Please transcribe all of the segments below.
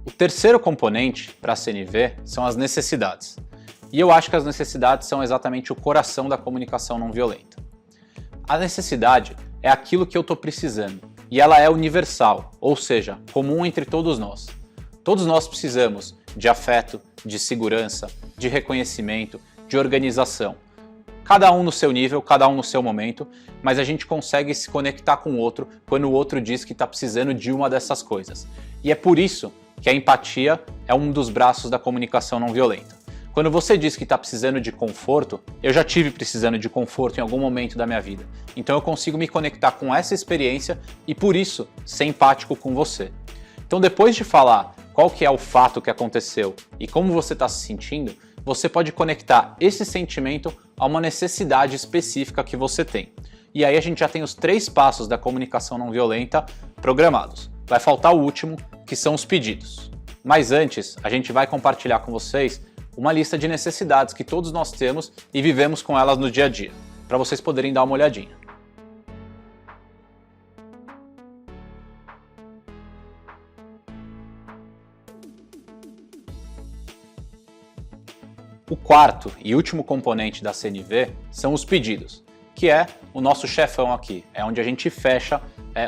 O terceiro componente para a CNV são as necessidades. E eu acho que as necessidades são exatamente o coração da comunicação não violenta. A necessidade é aquilo que eu estou precisando e ela é universal, ou seja, comum entre todos nós. Todos nós precisamos de afeto, de segurança, de reconhecimento, de organização. Cada um no seu nível, cada um no seu momento, mas a gente consegue se conectar com o outro quando o outro diz que está precisando de uma dessas coisas. E é por isso que a empatia é um dos braços da comunicação não violenta. Quando você diz que está precisando de conforto, eu já tive precisando de conforto em algum momento da minha vida. Então eu consigo me conectar com essa experiência e por isso ser empático com você. Então depois de falar qual que é o fato que aconteceu e como você está se sentindo, você pode conectar esse sentimento a uma necessidade específica que você tem. E aí a gente já tem os 3 passos da comunicação não violenta programados. Vai faltar o último, que são os pedidos. Mas antes, a gente vai compartilhar com vocês uma lista de necessidades que todos nós temos e vivemos com elas no dia a dia, para vocês poderem dar uma olhadinha. O quarto e último componente da CNV são os pedidos, que é o nosso chefão aqui, é onde a gente fecha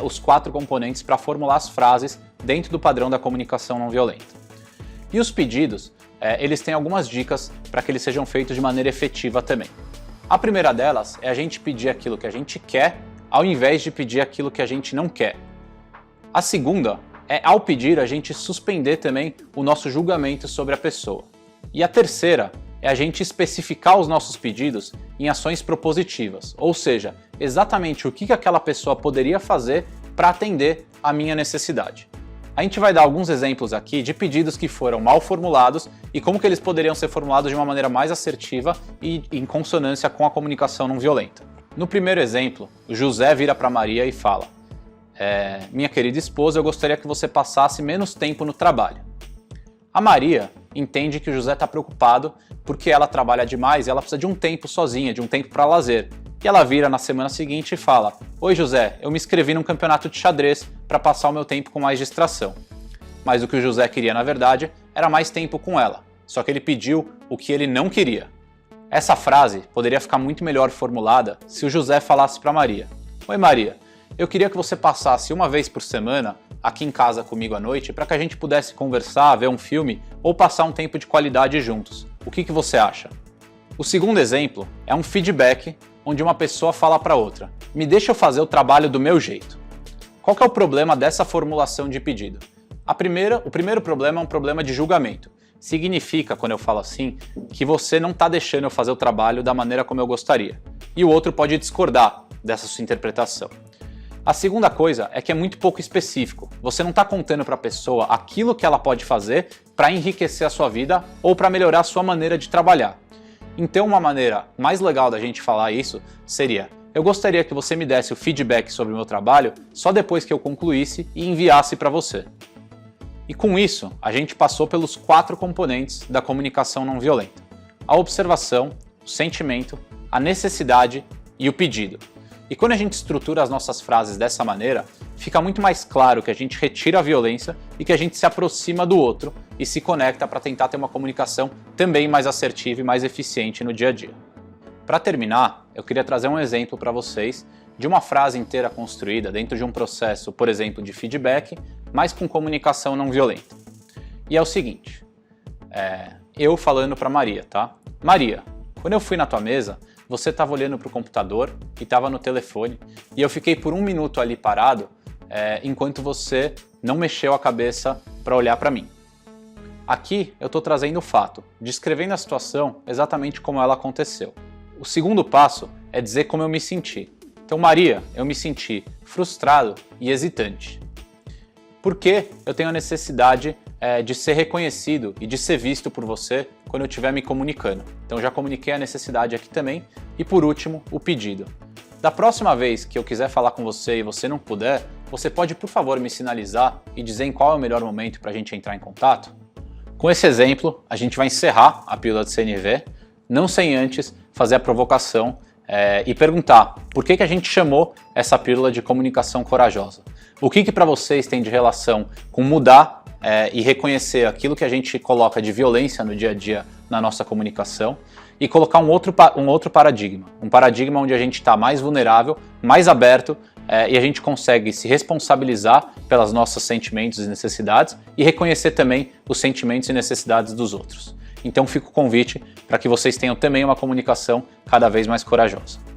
os 4 componentes para formular as frases dentro do padrão da comunicação não violenta. E os pedidos, eles têm algumas dicas para que eles sejam feitos de maneira efetiva também. A primeira delas é a gente pedir aquilo que a gente quer, ao invés de pedir aquilo que a gente não quer. A segunda é, ao pedir, a gente suspender também o nosso julgamento sobre a pessoa. E a terceira é a gente especificar os nossos pedidos em ações propositivas, ou seja, exatamente o que aquela pessoa poderia fazer para atender a minha necessidade. A gente vai dar alguns exemplos aqui de pedidos que foram mal formulados e como que eles poderiam ser formulados de uma maneira mais assertiva e em consonância com a comunicação não violenta. No primeiro exemplo, o José vira para Maria e fala: minha querida esposa, eu gostaria que você passasse menos tempo no trabalho. A Maria entende que o José está preocupado porque ela trabalha demais e ela precisa de um tempo sozinha, de um tempo para lazer. E ela vira na semana seguinte e fala: oi José, eu me inscrevi num campeonato de xadrez para passar o meu tempo com mais distração. Mas o que o José queria na verdade era mais tempo com ela, só que ele pediu o que ele não queria. Essa frase poderia ficar muito melhor formulada se o José falasse para Maria: oi Maria, eu queria que você passasse uma vez por semana aqui em casa comigo à noite para que a gente pudesse conversar, ver um filme ou passar um tempo de qualidade juntos. O que você acha? O segundo exemplo é um feedback onde uma pessoa fala para outra: me deixa eu fazer o trabalho do meu jeito. Qual que é o problema dessa formulação de pedido? O primeiro problema é um problema de julgamento. Significa, quando eu falo assim, que você não está deixando eu fazer o trabalho da maneira como eu gostaria. E o outro pode discordar dessa sua interpretação. A segunda coisa é que é muito pouco específico. Você não está contando para a pessoa aquilo que ela pode fazer para enriquecer a sua vida ou para melhorar a sua maneira de trabalhar. Então uma maneira mais legal da gente falar isso seria: eu gostaria que você me desse o feedback sobre o meu trabalho só depois que eu concluísse e enviasse para você. E com isso, a gente passou pelos 4 componentes da comunicação não violenta: a observação, o sentimento, a necessidade e o pedido. E quando a gente estrutura as nossas frases dessa maneira, fica muito mais claro que a gente retira a violência e que a gente se aproxima do outro e se conecta para tentar ter uma comunicação também mais assertiva e mais eficiente no dia a dia. Para terminar, eu queria trazer um exemplo para vocês de uma frase inteira construída dentro de um processo, por exemplo, de feedback, mas com comunicação não violenta. E é o seguinte, eu falando para Maria, tá? Maria, quando eu fui na tua mesa, você estava olhando para o computador e estava no telefone, e eu fiquei por 1 minuto ali parado, enquanto você não mexeu a cabeça para olhar para mim. Aqui eu estou trazendo o fato, descrevendo a situação exatamente como ela aconteceu. O segundo passo é dizer como eu me senti. Então, Maria, eu me senti frustrado e hesitante. Porque eu tenho a necessidade de ser reconhecido e de ser visto por você quando eu estiver me comunicando. Então já comuniquei a necessidade aqui também. E por último, o pedido. Da próxima vez que eu quiser falar com você e você não puder, você pode por favor me sinalizar e dizer em qual é o melhor momento para a gente entrar em contato? Com esse exemplo, a gente vai encerrar a pílula de CNV, não sem antes fazer a provocação e perguntar por que a gente chamou essa pílula de comunicação corajosa. O que para vocês tem de relação com mudar e reconhecer aquilo que a gente coloca de violência no dia a dia na nossa comunicação e colocar um outro paradigma. Um paradigma onde a gente está mais vulnerável, mais aberto e a gente consegue se responsabilizar pelos nossos sentimentos e necessidades e reconhecer também os sentimentos e necessidades dos outros. Então fica o convite para que vocês tenham também uma comunicação cada vez mais corajosa.